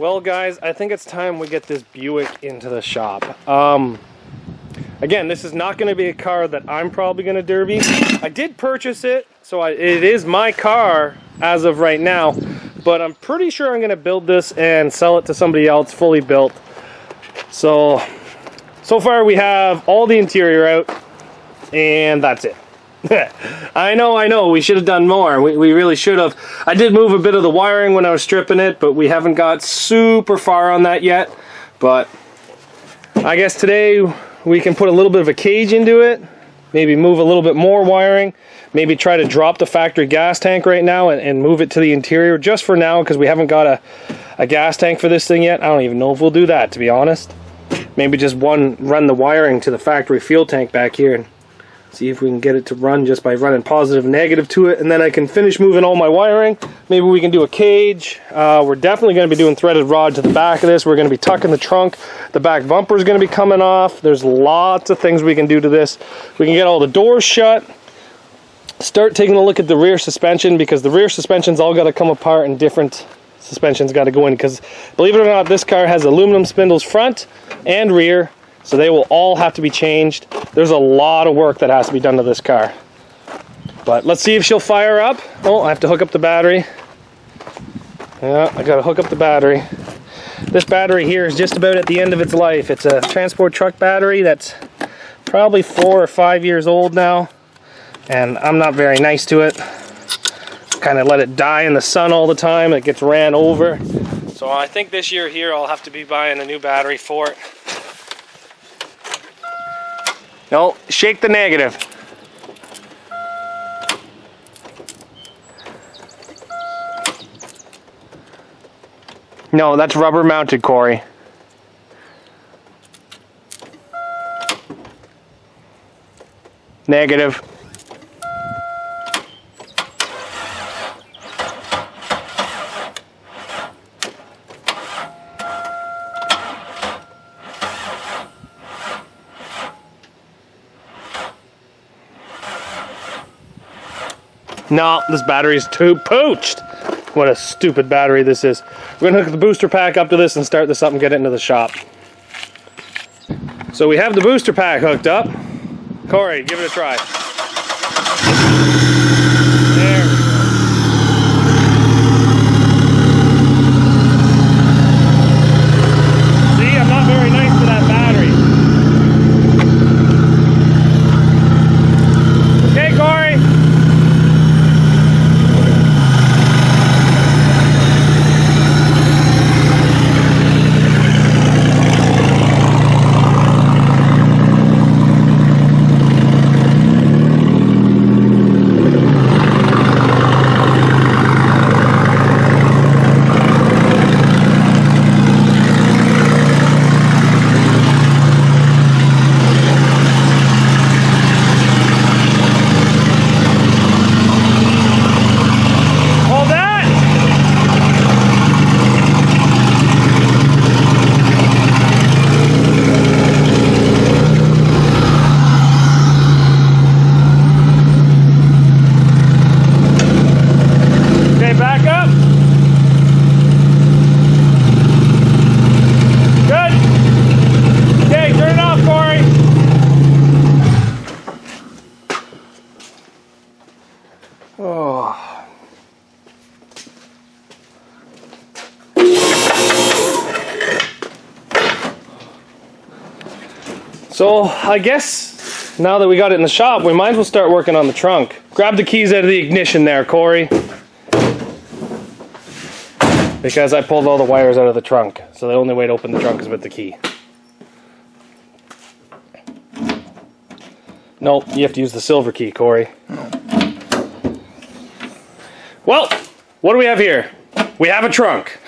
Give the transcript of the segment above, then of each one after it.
Well guys, I think it's time we get this Buick into the shop. Again, this is not going to be a car that I'm probably going to derby. I did purchase it, so it is my car as of right now, but I'm pretty sure I'm going to build this and sell it to somebody else fully built. So far we have all the interior out, and that's it. I know, we should have done more. We really should have. I did move a bit of the wiring when I was stripping it, but we haven't got super far on that yet. But I guess today we can put a little bit of a cage into it, maybe move a little bit more wiring, maybe try to drop the factory gas tank right now and move it to the interior just for now, because we haven't got a gas tank for this thing yet. I don't even know if we'll do that, to be honest. Maybe just run the wiring to the factory fuel tank back here and see if we can get it to run just by running positive and negative to it, and then I can finish moving all my wiring. Maybe we can do a cage. We're definitely going to be doing threaded rod to the back of this. We're going to be tucking the trunk. The back bumper is going to be coming off. There's lots of things we can do to this. We can get all the doors shut. Start taking a look at the rear suspension, because the rear suspension's all got to come apart and different suspensions got to go in, because believe it or not, this car has aluminum spindles front and rear. So they will all have to be changed. There's a lot of work that has to be done to this car. But let's see if she'll fire up. Oh, I have to hook up the battery. Yeah, I gotta hook up the battery. This battery here is just about at the end of its life. It's a transport truck battery that's probably 4 or 5 years old now. And I'm not very nice to it. Kind of let it die in the sun all the time. It gets ran over. So I think this year here I'll have to be buying a new battery for it. No, shake the negative. No, that's rubber mounted, Corey. Negative. No, this battery's too poached. What a stupid battery this is. We're gonna hook the booster pack up to this and start this up and get it into the shop. So we have the booster pack hooked up. Corey, give it a try. There we go. See, I'm not very nice to that battery. Okay, Corey. So I guess now that we got it in the shop, we might as well start working on the trunk. Grab the keys out of the ignition there, Corey. Because I pulled all the wires out of the trunk. So the only way to open the trunk is with the key. Nope, you have to use the silver key, Corey. Well, what do we have here? We have a trunk.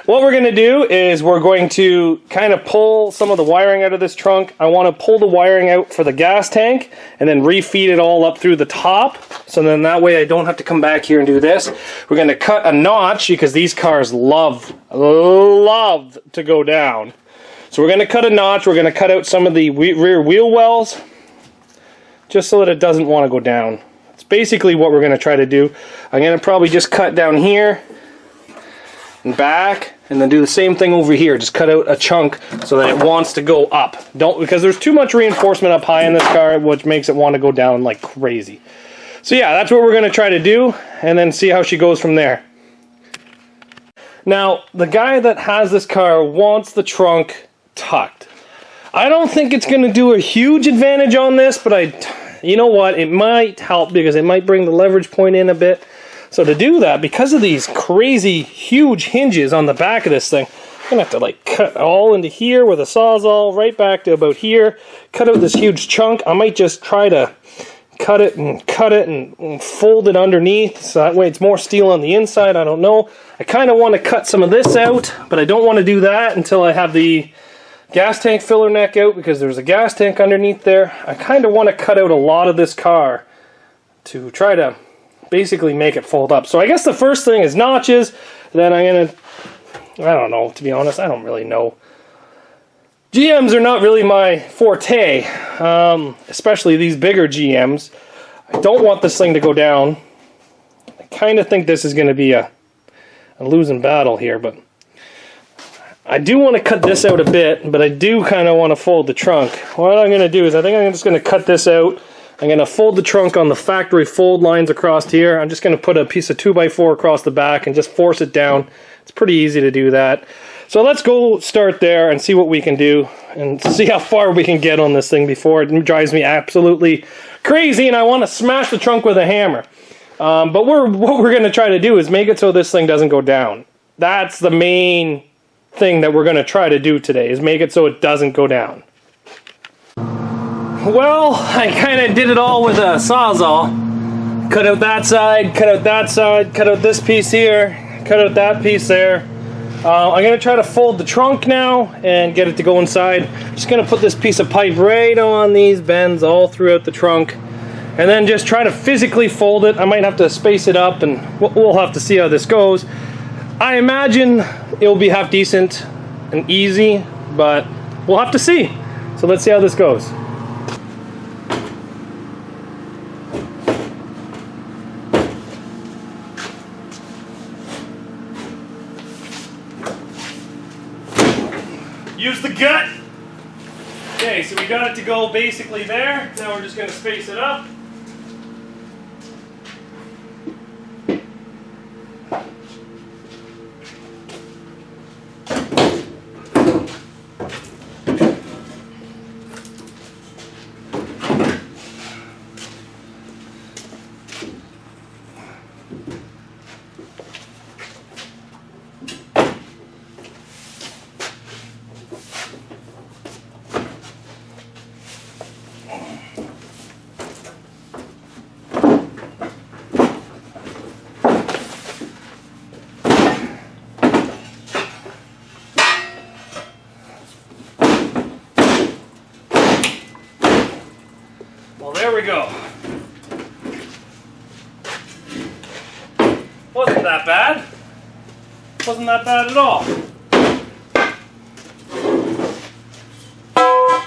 What we're going to do is we're going to kind of pull some of the wiring out of this trunk. I want to pull the wiring out for the gas tank and then refeed it all up through the top. So then that way I don't have to come back here and do this. We're going to cut a notch because these cars love to go down. So we're going to cut a notch. We're going to cut out some of the rear wheel wells just so that it doesn't want to go down. It's basically what we're going to try to do. I'm going to probably just cut down here and back, and then do the same thing over here. Just cut out a chunk so that it wants to go up. Because there's too much reinforcement up high in this car, which makes it want to go down like crazy. So yeah, that's what we're going to try to do, and then see how she goes from there. Now, the guy that has this car wants the trunk tucked. I don't think it's going to do a huge advantage on this, but you know what, it might help because it might bring the leverage point in a bit. So to do that, because of these crazy huge hinges on the back of this thing, I'm going to have to like cut all into here with a Sawzall, right back to about here, cut out this huge chunk. I might just try to cut it and fold it underneath, so that way it's more steel on the inside. I don't know. I kind of want to cut some of this out, but I don't want to do that until I have the gas tank filler neck out, because there's a gas tank underneath there. I kind of want to cut out a lot of this car to try to basically make it fold up. So I guess the first thing is notches. Then I'm going to, I don't know, to be honest, I don't really know. GMs are not really my forte, especially these bigger GMs. I don't want this thing to go down. I kind of think this is going to be a losing battle here, but I do want to cut this out a bit, but I do kind of want to fold the trunk. What I'm going to do is I think I'm just going to cut this out. I'm going to fold the trunk on the factory fold lines across here. I'm just going to put a piece of 2x4 across the back and just force it down. It's pretty easy to do that. So let's go start there and see what we can do and see how far we can get on this thing before it drives me absolutely crazy and I want to smash the trunk with a hammer. But what we're going to try to do is make it so this thing doesn't go down. That's the main thing that we're going to try to do today, is make it so it doesn't go down. Well, I kind of did it all with a Sawzall. Cut out that side, cut out that side, cut out this piece here, cut out that piece there. I'm going to try to fold the trunk now and get it to go inside. Just going to put this piece of pipe right on these bends all throughout the trunk, and then just try to physically fold it. I might have to space it up, and we'll have to see how this goes. I imagine it'll be half decent and easy, but we'll have to see. So let's see how this goes. Use the gut. Okay, so we got it to go basically there. Now we're just going to space it up. There we go. Wasn't that bad. Wasn't that bad at all. Oh,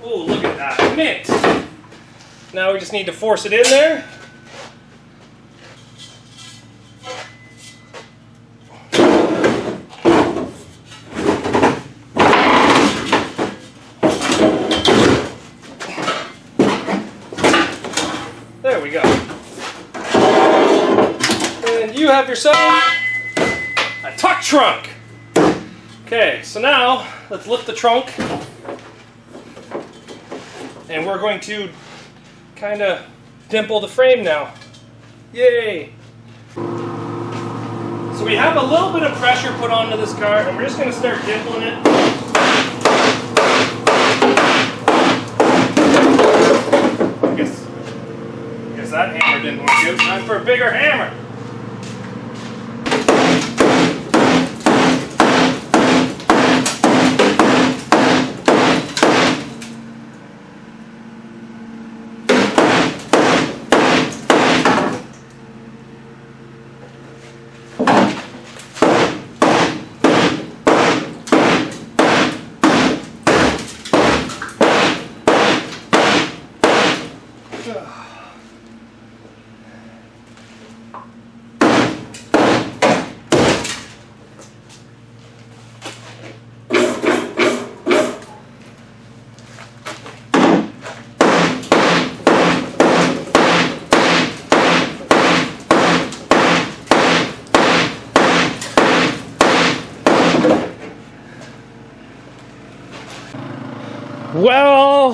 look at that mint. Now we just need to force it in there. There we go. And you have yourself a tuck trunk. Okay, so now let's lift the trunk. And we're going to kind of dimple the frame now. Yay! So we have a little bit of pressure put onto this car, and we're just going to start dimpling it. That hammer didn't work out. Time for a bigger hammer. Well,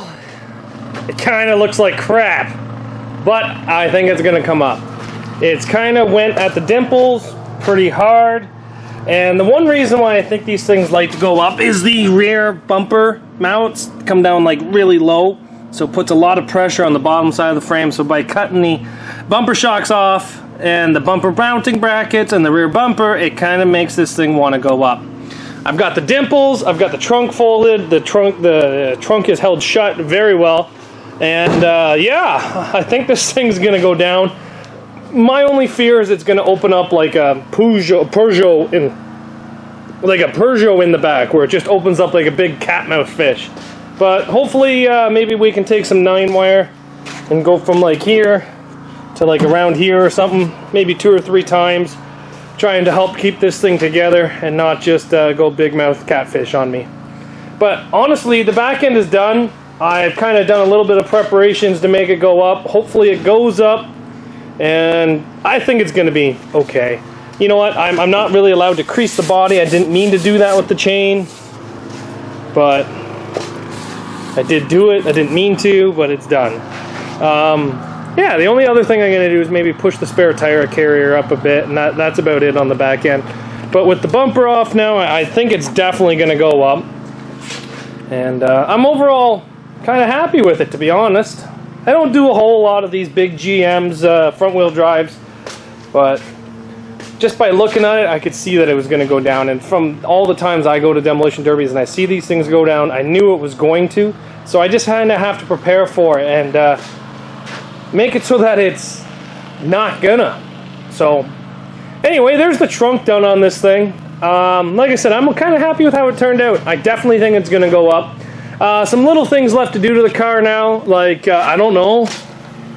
it kind of looks like crap, but I think it's going to come up. It's kind of went at the dimples pretty hard, and the one reason why I think these things like to go up is the rear bumper mounts come down like really low, so it puts a lot of pressure on the bottom side of the frame. So by cutting the bumper shocks off and the bumper mounting brackets and the rear bumper, it kind of makes this thing want to go up. I've got the dimples, I've got the trunk folded, the trunk is held shut very well, and yeah, I think this thing's gonna go down. My only fear is it's gonna open up like a Peugeot in the back, where it just opens up like a big cat-mouth fish. But hopefully, maybe we can take some 9-wire and go from like here to like around here or something, maybe 2 or 3 times, trying to help keep this thing together and not just go big mouth catfish on me. But honestly, the back end is done. I've kind of done a little bit of preparations to make it go up. Hopefully it goes up, and I think it's going to be okay. You know what, I'm not really allowed to crease the body. I didn't mean to do that with the chain, but I did do it. I didn't mean to, but it's done. Yeah, the only other thing I'm going to do is maybe push the spare tire carrier up a bit, and that's about it on the back end. But with the bumper off now, I think it's definitely going to go up. And I'm overall kind of happy with it, to be honest. I don't do a whole lot of these big GMs front-wheel drives, but just by looking at it, I could see that it was going to go down. And from all the times I go to demolition derbies and I see these things go down, I knew it was going to. So I just kind of have to prepare for it and make it so that it's not gonna. So anyway, there's the trunk done on this thing. Like I said, I'm kind of happy with how it turned out. I definitely think it's gonna go up. Some little things left to do to the car now, like I don't know,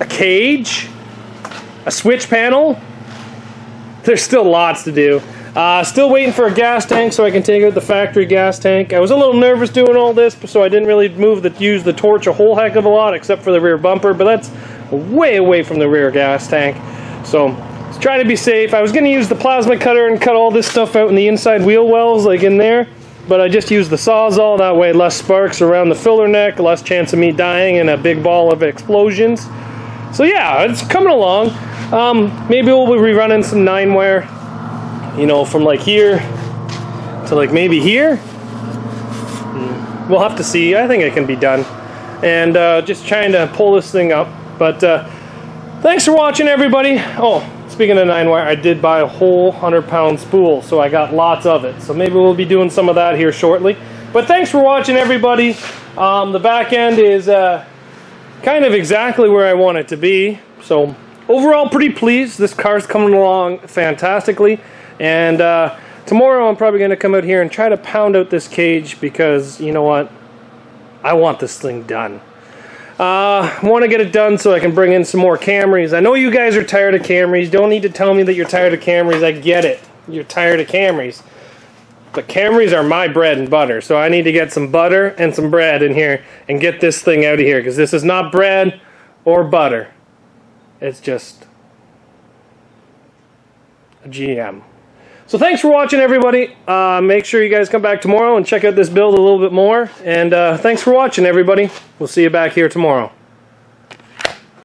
a cage, a switch panel. There's still lots to do. Still waiting for a gas tank so I can take out the factory gas tank. I was a little nervous doing all this, so I didn't really use the torch a whole heck of a lot, except for the rear bumper, but that's way away from the rear gas tank. So let's try to be safe. I was going to use the plasma cutter and cut all this stuff out in the inside wheel wells, like in there, but I just used the Sawzall. That way less sparks around the filler neck, less chance of me dying in a big ball of explosions. So yeah, it's coming along. Maybe we'll be rerunning some 9-wire, you know, from like here to like maybe here. We'll have to see. I think it can be done. And just trying to pull this thing up. But thanks for watching, everybody. Oh, speaking of 9-wire, I did buy a whole 100-pound spool, so I got lots of it. So maybe we'll be doing some of that here shortly. But thanks for watching, everybody. The back end is kind of exactly where I want it to be. So overall, pretty pleased. This car's coming along fantastically. And tomorrow I'm probably going to come out here and try to pound out this cage because, you know what, I want this thing done. I want to get it done so I can bring in some more Camrys. I know you guys are tired of Camrys. Don't need to tell me that you're tired of Camrys. I get it. You're tired of Camrys. But Camrys are my bread and butter, so I need to get some butter and some bread in here and get this thing out of here, because this is not bread or butter. It's just a GM. So thanks for watching, everybody. Make sure you guys come back tomorrow and check out this build a little bit more. And thanks for watching, everybody. We'll see you back here tomorrow.